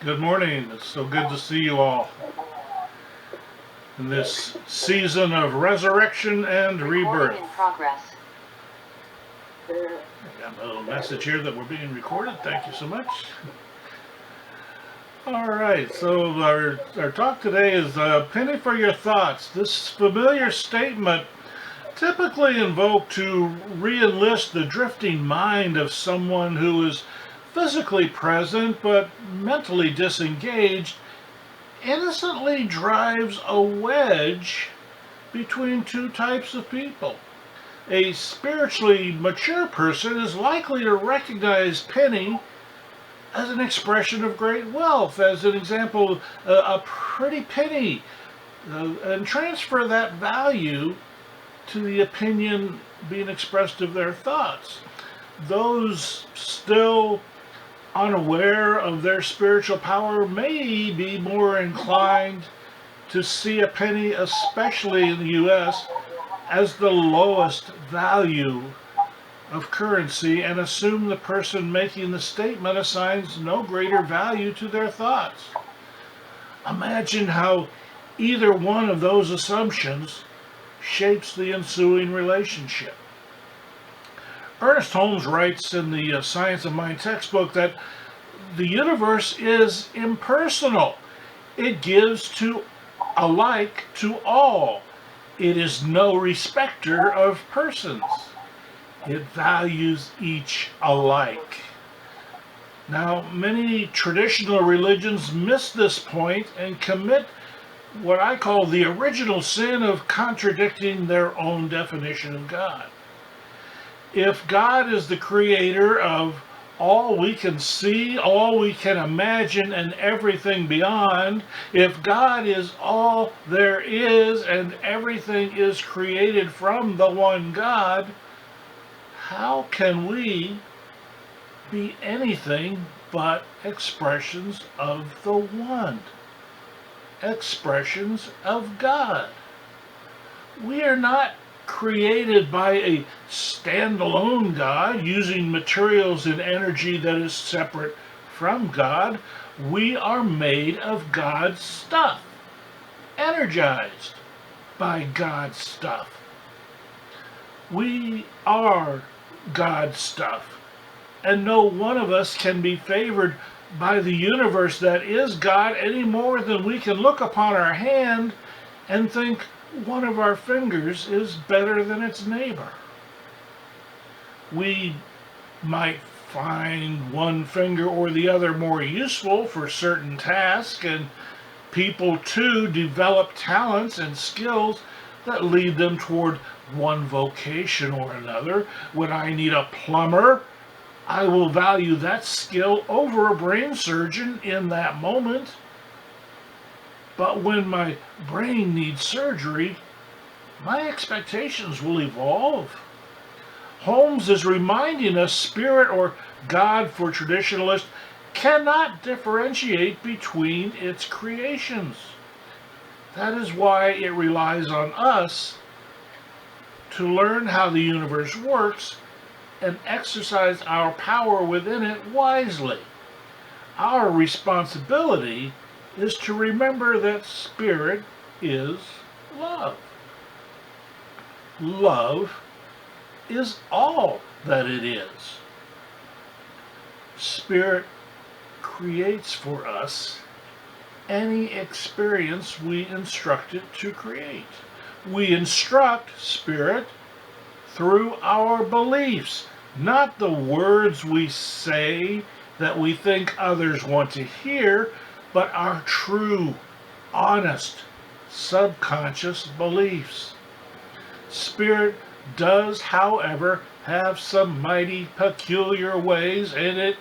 Good morning. It's so good to see you all in this season of resurrection and rebirth. In progress. I got a little message here that we're being recorded. Thank you so much. All right, so our talk today is penny for your thoughts. This familiar statement typically invoked to re-enlist the drifting mind of someone who is physically present but mentally disengaged innocently drives a wedge between two types of people. A spiritually mature person is likely to recognize penny as an expression of great wealth, as an example, a pretty penny, and transfer that value to the opinion being expressed of their thoughts. Those still unaware of their spiritual power may be more inclined to see a penny, especially in the U.S., as the lowest value of currency and assume the person making the statement assigns no greater value to their thoughts. Imagine how either one of those assumptions shapes the ensuing relationship. Ernest Holmes writes in the Science of Mind textbook that the universe is impersonal. It gives to alike to all. It is no respecter of persons. It values each alike. Now, many traditional religions miss this point and commit what I call the original sin of contradicting their own definition of God. If God is the creator of all we can see, all we can imagine, and everything beyond, if God is all there is and everything is created from the one God, how can we be anything but expressions of the one? Expressions of God. We are not created by a standalone God using materials and energy that is separate from God. We are made of God's stuff, energized by God's stuff. We are God's stuff, and no one of us can be favored by the universe that is God any more than we can look upon our hand and think one of our fingers is better than its neighbor. We might find one finger or the other more useful for certain tasks, and people too develop talents and skills that lead them toward one vocation or another. When I need a plumber, I will value that skill over a brain surgeon in that moment. But when my brain needs surgery, my expectations will evolve. Holmes is reminding us spirit or God for traditionalists cannot differentiate between its creations. That is why it relies on us to learn how the universe works and exercise our power within it wisely. Our responsibility is to remember that spirit is love. Love is all that it is. Spirit creates for us any experience we instruct it to create. We instruct spirit through our beliefs, not the words we say that we think others want to hear, but our true, honest, subconscious beliefs. Spirit does, however, have some mighty peculiar ways, and it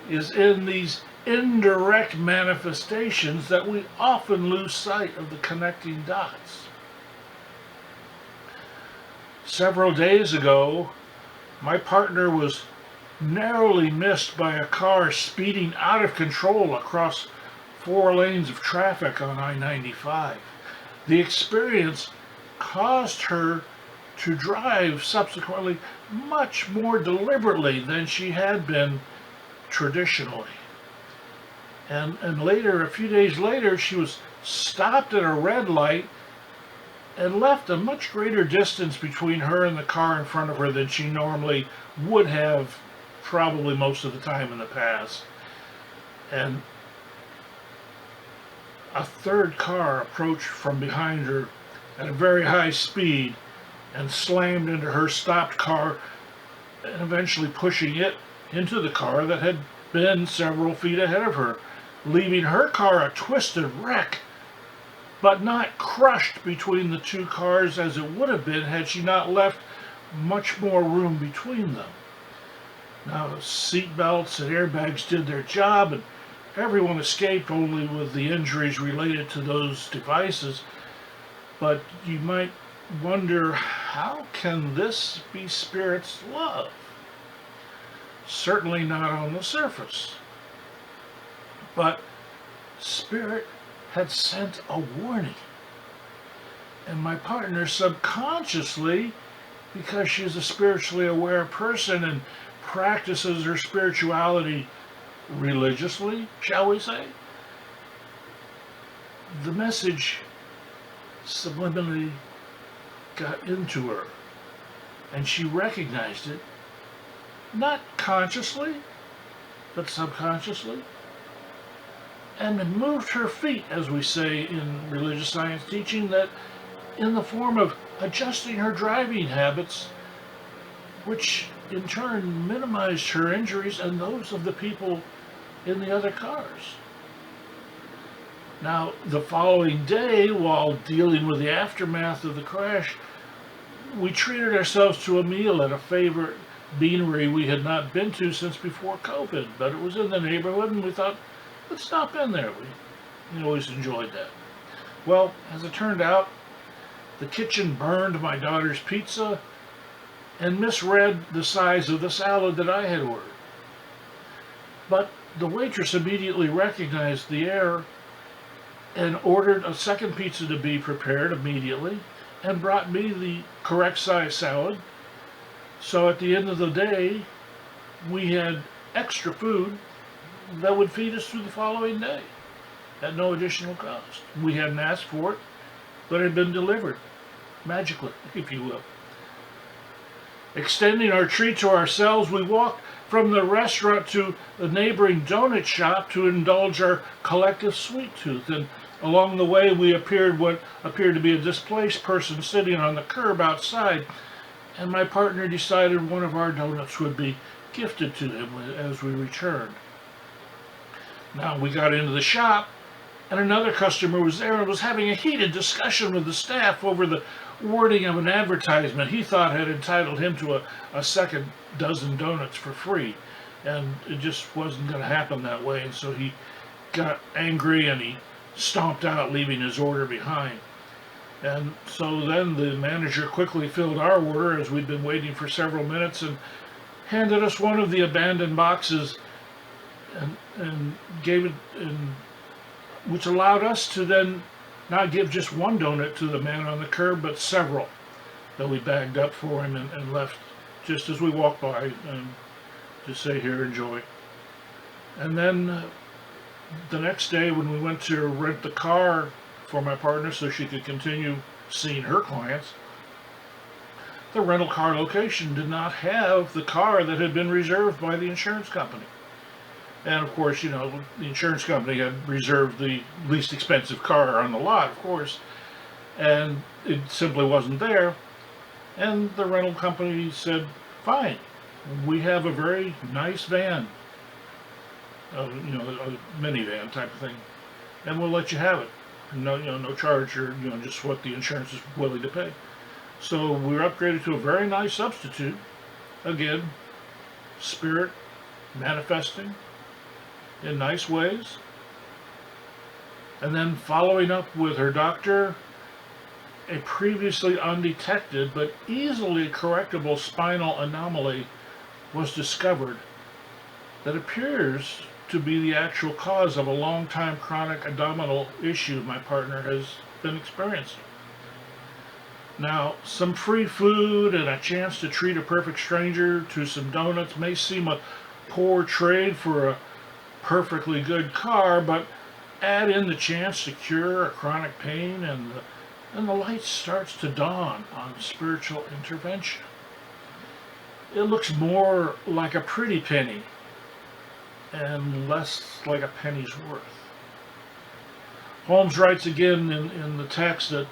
is in these indirect manifestations that we often lose sight of the connecting dots. Several days ago, my partner was narrowly missed by a car speeding out of control across 4 lanes of traffic on I-95. The experience caused her to drive subsequently much more deliberately than she had been traditionally. And later, a few days later, she was stopped at a red light and left a much greater distance between her and the car in front of her than she normally would have, probably most of the time in the past. And a third car approached from behind her at a very high speed and slammed into her stopped car, and eventually pushing it into the car that had been several feet ahead of her, leaving her car a twisted wreck, but not crushed between the two cars as it would have been had she not left much more room between them. Now, seat belts and airbags did their job, and everyone escaped only with the injuries related to those devices. But you might wonder, how can this be Spirit's love? Certainly not on the surface. But Spirit had sent a warning. And my partner subconsciously, because she's a spiritually aware person and practices her spirituality religiously, shall we say, the message subliminally got into her, and she recognized it, not consciously, but subconsciously, and it moved her feet, as we say in religious science teaching, that in the form of adjusting her driving habits, which in turn minimized her injuries and those of the people in the other cars. Now, the following day, while dealing with the aftermath of the crash, we treated ourselves to a meal at a favorite beanery we had not been to since before COVID, but it was in the neighborhood, and we thought, let's stop in there. We always enjoyed that. Well, as it turned out, the kitchen burned my daughter's pizza and misread the size of the salad that I had ordered. But the waitress immediately recognized the error and ordered a second pizza to be prepared immediately and brought me the correct size salad. So at the end of the day, we had extra food that would feed us through the following day at no additional cost. We hadn't asked for it, but it had been delivered magically, if you will. Extending our treat to ourselves, we walked from the restaurant to the neighboring donut shop to indulge our collective sweet tooth. And along the way, we appeared what appeared to be a displaced person sitting on the curb outside, and my partner decided one of our donuts would be gifted to him as we returned. Now we got into the shop, and another customer was there and was having a heated discussion with the staff over the wording of an advertisement he thought had entitled him to a second dozen donuts for free, and it just wasn't going to happen that way. And so he got angry and he stomped out, leaving his order behind. And so then the manager quickly filled our order, as we'd been waiting for several minutes, and handed us one of the abandoned boxes and gave it, which allowed us to then not give just one donut to the man on the curb, but several that we bagged up for him and left just as we walked by, and to say, here, enjoy. And then the next day, when we went to rent the car for my partner so she could continue seeing her clients, the rental car location did not have the car that had been reserved by the insurance company. And of course, the insurance company had reserved the least expensive car on the lot, of course, and it simply wasn't there. And the rental company said, fine, we have a very nice van, a minivan type of thing, and we'll let you have it. No charge, or just what the insurance is willing to pay. So we were upgraded to a very nice substitute. Again, Spirit manifesting in nice ways. And then following up with her doctor, a previously undetected but easily correctable spinal anomaly was discovered that appears to be the actual cause of a long-time chronic abdominal issue my partner has been experiencing. Now, some free food and a chance to treat a perfect stranger to some donuts may seem a poor trade for perfectly good car, but add in the chance to cure a chronic pain, and the light starts to dawn on spiritual intervention. It looks more like a pretty penny and less like a penny's worth. Holmes writes again in the text that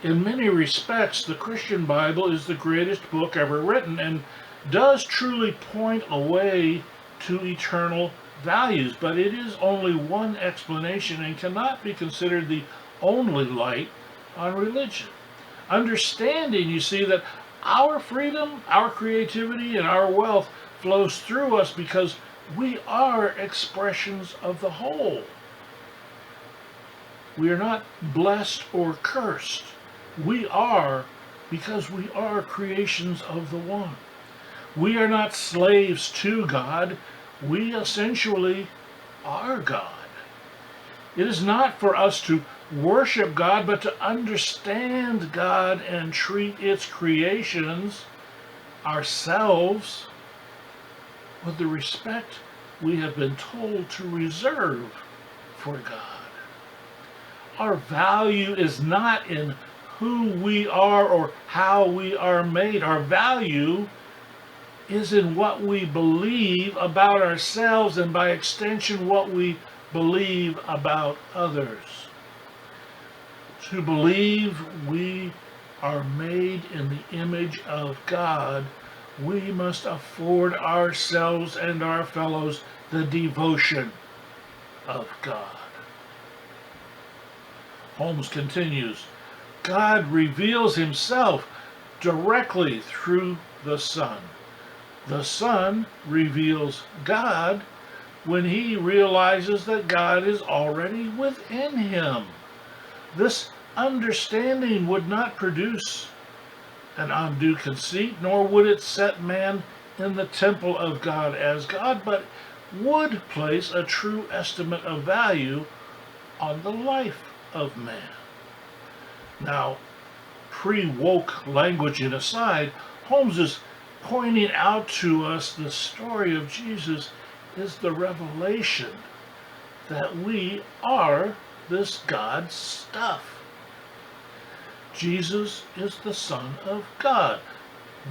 in many respects the Christian Bible is the greatest book ever written and does truly point a way to eternal values, but it is only one explanation and cannot be considered the only light on religion. Understanding, you see, that our freedom, our creativity, and our wealth flows through us because we are expressions of the whole. We are not blessed or cursed. We are because we are creations of the one. We are not slaves to God. We essentially are God. It is not for us to worship God, but to understand God and treat its creations, ourselves, with the respect we have been told to reserve for God. Our value is not in who we are or how we are made. Our value is in what we believe about ourselves and by extension what we believe about others. To believe we are made in the image of God, we must afford ourselves and our fellows the devotion of God. Holmes continues, God reveals himself directly through the Son. The Son reveals God when he realizes that God is already within him. This understanding would not produce an undue conceit, nor would it set man in the temple of God as God, but would place a true estimate of value on the life of man. Now, pre-woke language aside, Holmes is pointing out to us the story of Jesus is the revelation that we are this God stuff. Jesus is the Son of God,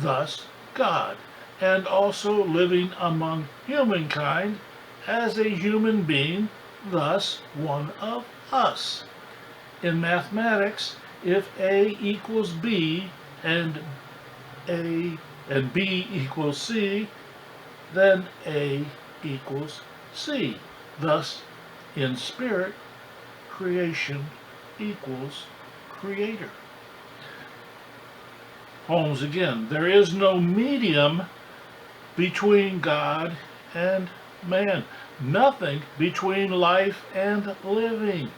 thus God, and also living among humankind as a human being, thus one of us. In mathematics, if A equals B and B equals C, then A equals C. Thus, in spirit, creation equals creator. Holmes again, there is no medium between God and man. Nothing between life and living,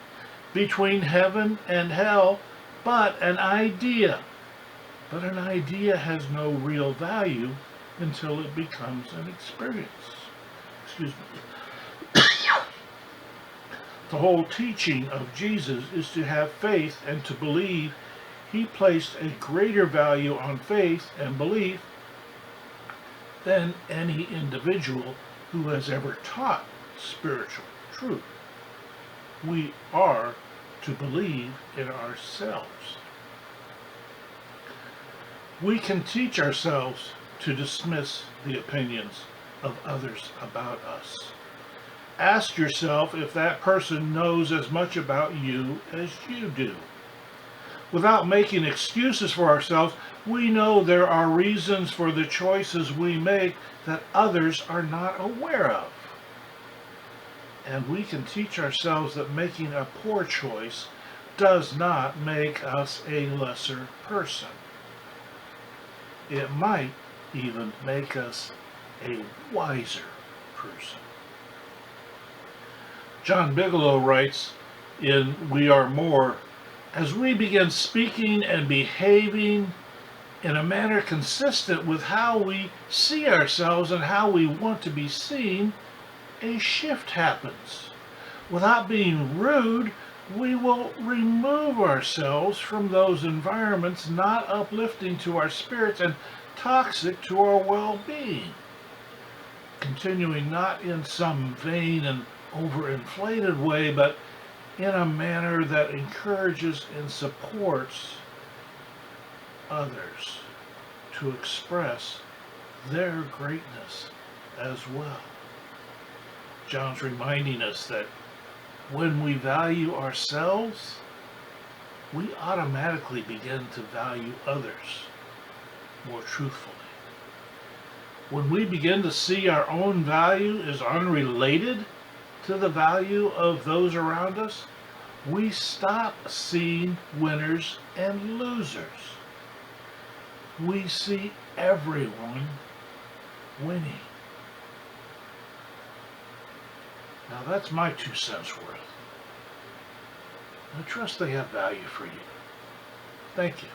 between heaven and hell, but an idea. But an idea has no real value until it becomes an experience. Excuse me. The whole teaching of Jesus is to have faith and to believe. He placed a greater value on faith and belief than any individual who has ever taught spiritual truth. We are to believe in ourselves. We can teach ourselves to dismiss the opinions of others about us. Ask yourself if that person knows as much about you as you do. Without making excuses for ourselves, we know there are reasons for the choices we make that others are not aware of. And we can teach ourselves that making a poor choice does not make us a lesser person. It might even make us a wiser person. John Bigelow writes in We Are More, as we begin speaking and behaving in a manner consistent with how we see ourselves and how we want to be seen, a shift happens. Without being rude, we will remove ourselves from those environments not uplifting to our spirits and toxic to our well-being. Continuing not in some vain and overinflated way, but in a manner that encourages and supports others to express their greatness as well. John's reminding us that when we value ourselves, we automatically begin to value others more truthfully. When we begin to see our own value as unrelated to the value of those around us, we stop seeing winners and losers. We see everyone winning. Now that's my 2 cents worth. I trust they have value for you. Thank you.